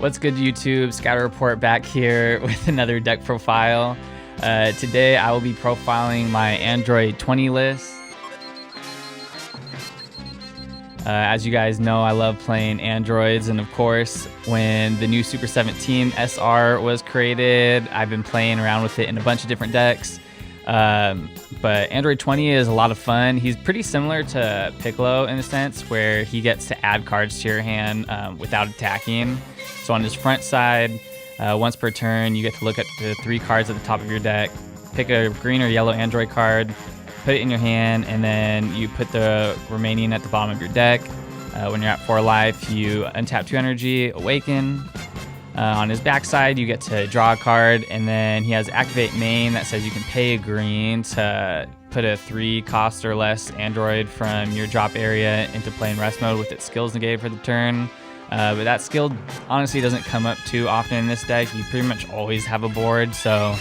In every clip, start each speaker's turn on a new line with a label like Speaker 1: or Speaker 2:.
Speaker 1: What's good, YouTube? Scatter Report back here with another deck profile. Today I will be profiling my Android 20 list. As you guys know, I love playing Androids, and of course, when the new Super 17 SR was created, I've been playing around with it in a bunch of different decks. But Android 20 is a lot of fun. He's pretty similar to Piccolo in a sense, where he gets to add cards to your hand without attacking. So on his front side, once per turn, you get to look at the 3 cards at the top of your deck, pick a green or yellow Android card, put it in your hand, and then you put the remaining at the bottom of your deck. When you're at 4 life, you untap 2 energy, awaken. On his backside, you get to draw a card, and then he has activate main that says you can pay a green to put a 3 cost or less Android from your drop area into play in rest mode with its skills negated for the turn. But that skill honestly doesn't come up too often in this deck. You pretty much always have a board, so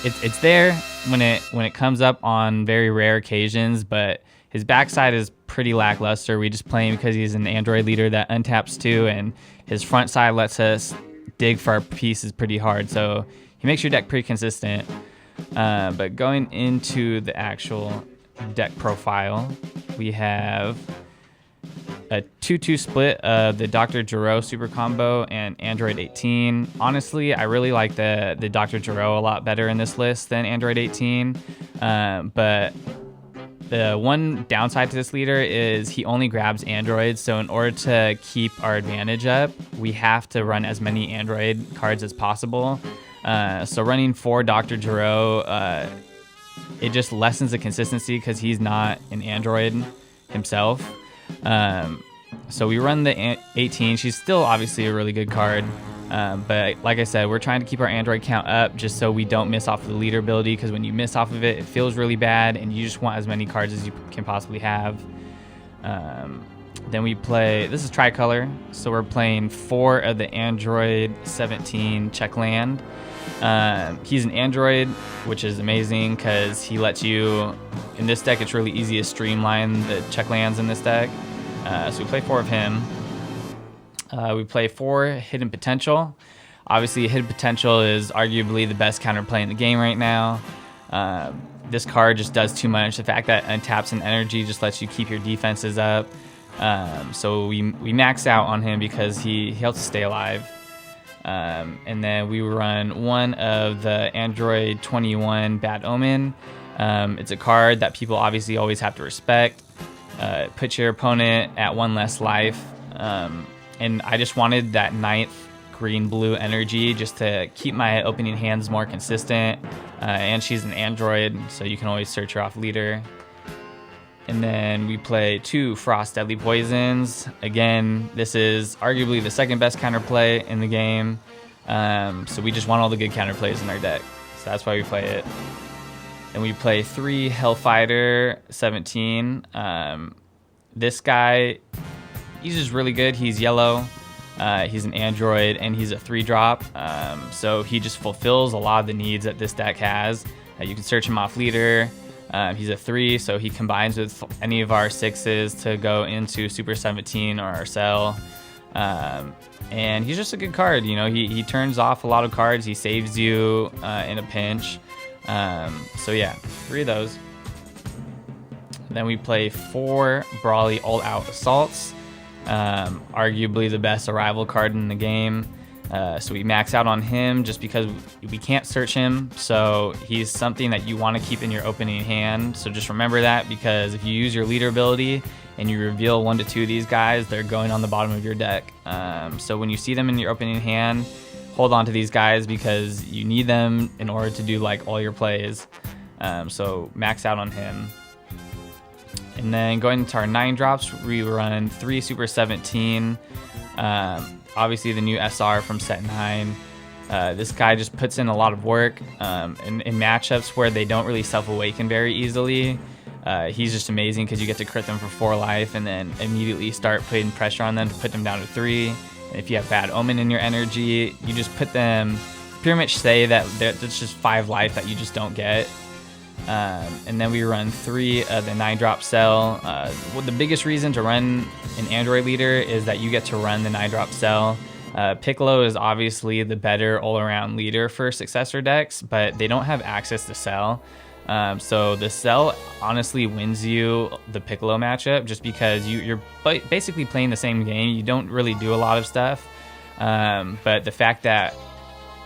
Speaker 1: it's there when it comes up on very rare occasions, but his backside is pretty lackluster. We just play him because he's an Android leader that untaps 2, and his front side lets us dig for our pieces pretty hard, so he makes your deck pretty consistent. But going into the actual deck profile, we have a 2-2 split of the Dr. Giro super combo and Android 18. Honestly, I really like the Dr. Giro a lot better in this list than Android 18. But the one downside to this leader is he only grabs Androids. So in order to keep our advantage up, we have to run as many Android cards as possible. So running 4 Dr. Giro, it just lessens the consistency because he's not an Android himself. So we run the 18. She's still obviously a really good card, but like I said, we're trying to keep our Android count up just so we don't miss off the leader ability, because when you miss off of it, it feels really bad and you just want as many cards as you can possibly have. Then we play, this is tricolor, so we're playing 4 of the Android 17 check land. He's an Android, which is amazing because he lets you, in this deck it's really easy to streamline the check lands in this deck. So we play 4 of him. We play 4 Hidden Potential. Obviously, Hidden Potential is arguably the best counterplay in the game right now. This card just does too much. The fact that untaps an energy just lets you keep your defenses up. So we max out on him because he helps us stay alive. And then we run 1 of the Android 21 Bad Omen. It's a card that people obviously always have to respect. Put your opponent at 1 less life. And I just wanted that 9th green-blue energy just to keep my opening hands more consistent. And she's an Android, so you can always search her off leader. And then we play 2 Frost Deadly Poisons. Again, this is arguably the 2nd best counterplay in the game. So we just want all the good counterplays in our deck. So that's why we play it. Then we play 3 Hellfighter 17. This guy, he's just really good. He's yellow. He's an Android, and he's a 3-drop. So he just fulfills a lot of the needs that this deck has. You can search him off leader. He's a 3, so he combines with any of our 6s to go into Super 17 or our cell. And he's just a good card. You know, he turns off a lot of cards. He saves you in a pinch. So yeah, 3 of those. Then we play 4 Brawly All-Out Assaults. Arguably the best arrival card in the game. So we max out on him just because we can't search him. So he's something that you want to keep in your opening hand. So just remember that, because if you use your leader ability and you reveal 1 to 2 of these guys, they're going on the bottom of your deck. So when you see them in your opening hand, hold on to these guys because you need them in order to do like all your plays. So max out on him. And then going into our 9 drops, we run 3 Super 17. Obviously the new SR from set 9. This guy just puts in a lot of work in matchups where they don't really self-awaken very easily. He's just amazing because you get to crit them for 4 life and then immediately start putting pressure on them to put them down to 3. And if you have Bad Omen in your energy, you just put them, pretty much say that that's just 5 life that you just don't get. And then we run 3 of the 9-drop cell. Well, the biggest reason to run an Android leader is that you get to run the 9-drop cell Piccolo is obviously the better all-around leader for successor decks, but they don't have access to Cell. So the Cell honestly wins you the Piccolo matchup just because you're basically playing the same game. You don't really do a lot of stuff. But the fact that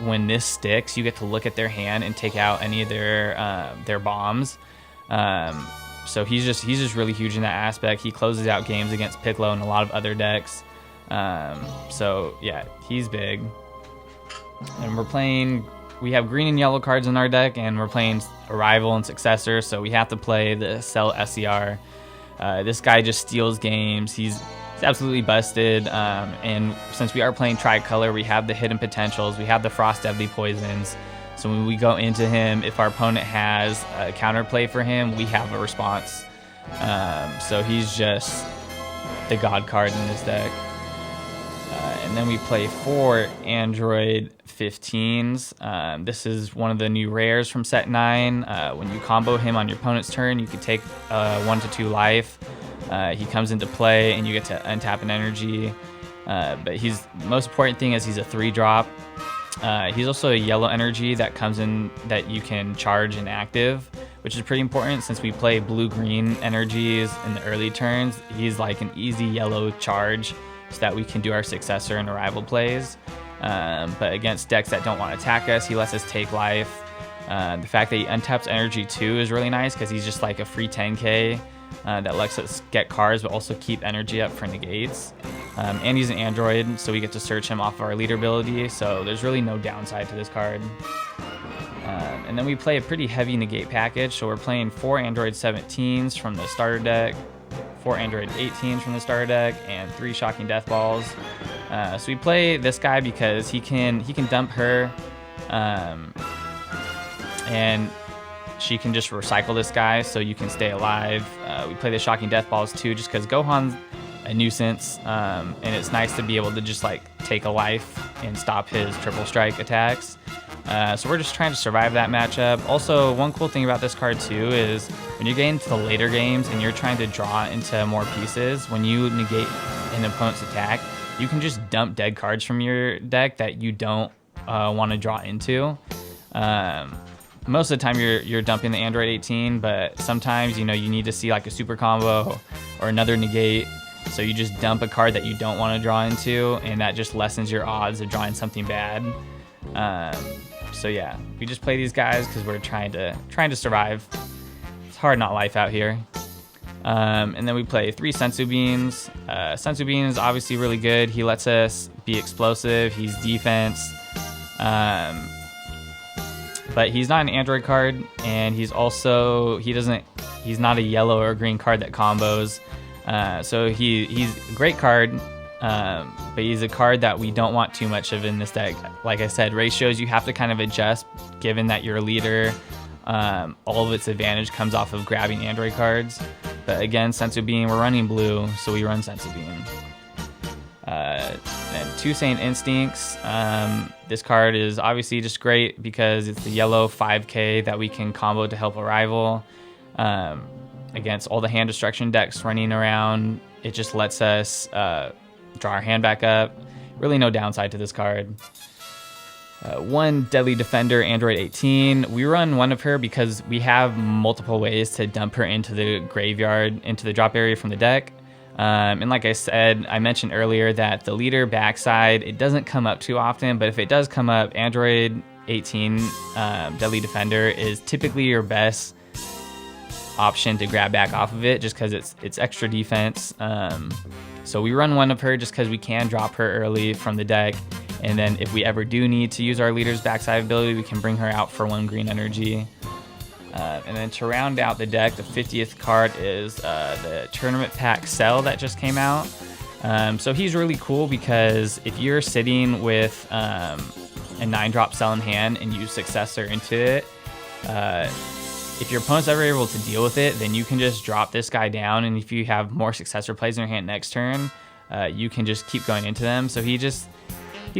Speaker 1: when this sticks, you get to look at their hand and take out any of their bombs. So he's just really huge in that aspect. He closes out games against Piccolo and a lot of other decks. So yeah, he's big. And we have green and yellow cards in our deck, and we're playing Arrival and Successor, so we have to play the Cell SCR. This guy just steals games. He's absolutely busted, and since we are playing Tricolor, we have the hidden potentials, we have the Frost Deadly Poisons, so when we go into him, if our opponent has a counterplay for him, we have a response. So he's just the god card in this deck. And then we play 4 Android 15s. This is one of the new rares from set 9. When you combo him on your opponent's turn, you can take 1 to 2 life. He comes into play and you get to untap an energy. But the most important thing is he's a 3-drop. He's also a yellow energy that comes in that you can charge and active, which is pretty important since we play blue-green energies in the early turns. He's like an easy yellow charge so that we can do our Successor and Arrival plays. But against decks that don't want to attack us, he lets us take life. The fact that he untaps energy too is really nice because he's just like a free 10k that lets us get cards but also keep energy up for negates. And he's an android, so we get to search him off of our leader ability, so there's really no downside to this card. And then we play a pretty heavy negate package, so we're playing 4 Android 17s from the starter deck, 4 Android 18s from the starter deck, and 3 Shocking Death Balls. So we play this guy because he can dump her, and she can just recycle this guy so you can stay alive. We play the Shocking Death Balls too just because Gohan's a nuisance, and it's nice to be able to just like take a life and stop his triple strike attacks. So we're just trying to survive that matchup. Also, one cool thing about this card too is when you get into the later games and you're trying to draw into more pieces, when you negate an opponent's attack, you can just dump dead cards from your deck that you don't want to draw into. Most of the time you're dumping the Android 18, but sometimes you need to see like a super combo or another negate. So you just dump a card that you don't want to draw into, and that just lessens your odds of drawing something bad. So yeah, we just play these guys because we're trying to survive. It's hard not life out here. And then we play 3 Sensu Beans. Sensu Bean is obviously really good. He lets us be explosive. He's defense. But he's not an Android card, and he's not a yellow or green card that combos. So he's a great card, but he's a card that we don't want too much of in this deck. Like I said, ratios you have to kind of adjust given that you're a leader. All of its advantage comes off of grabbing Android cards. But again, Sensu Bean, we're running blue, so we run Sensu Bean. And 2 Saiyan Instincts. This card is obviously just great because it's the yellow 5k that we can combo to help Arrival. Against all the hand destruction decks running around, it just lets us draw our hand back up. Really no downside to this card. 1 Deadly Defender, Android 18. We run 1 of her because we have multiple ways to dump her into the graveyard, into the drop area from the deck. And like I said, I mentioned earlier that the leader backside, it doesn't come up too often, but if it does come up, Android 18 Deadly Defender is typically your best option to grab back off of it just because it's extra defense. So we run 1 of her just because we can drop her early from the deck, and then if we ever do need to use our leader's backside ability, we can bring her out for 1 green energy. And then to round out the deck, the 50th card is the Tournament Pack Cell that just came out. So he's really cool because if you're sitting with a 9-drop Cell in hand and you Successor into it, if your opponent's ever able to deal with it, then you can just drop this guy down, and if you have more Successor plays in your hand next turn, you can just keep going into them. So he's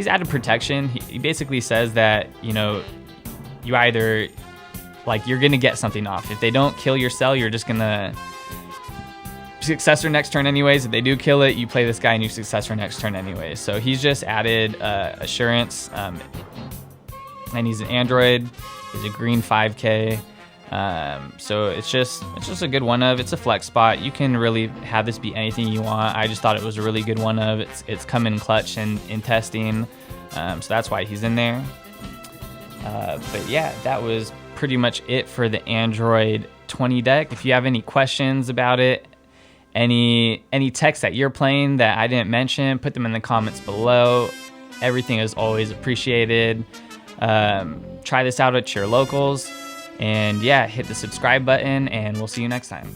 Speaker 1: added protection. He basically says that, you either, like, you're gonna get something off. If they don't kill your Cell, you're just gonna successor next turn anyways. If they do kill it, you play this guy and your successor next turn anyways. So he's just added Assurance, and he's an android. He's a green 5K. So it's just a good one of. It's a flex spot. You can really have this be anything you want. I just thought it was a really good one of. It's come in clutch in testing, so that's why he's in there. But yeah, that was pretty much it for the Android 20 deck. If you have any questions about it, any techs that you're playing that I didn't mention, put them in the comments below. Everything is always appreciated. Try this out at your locals, and yeah, hit the subscribe button, and we'll see you next time.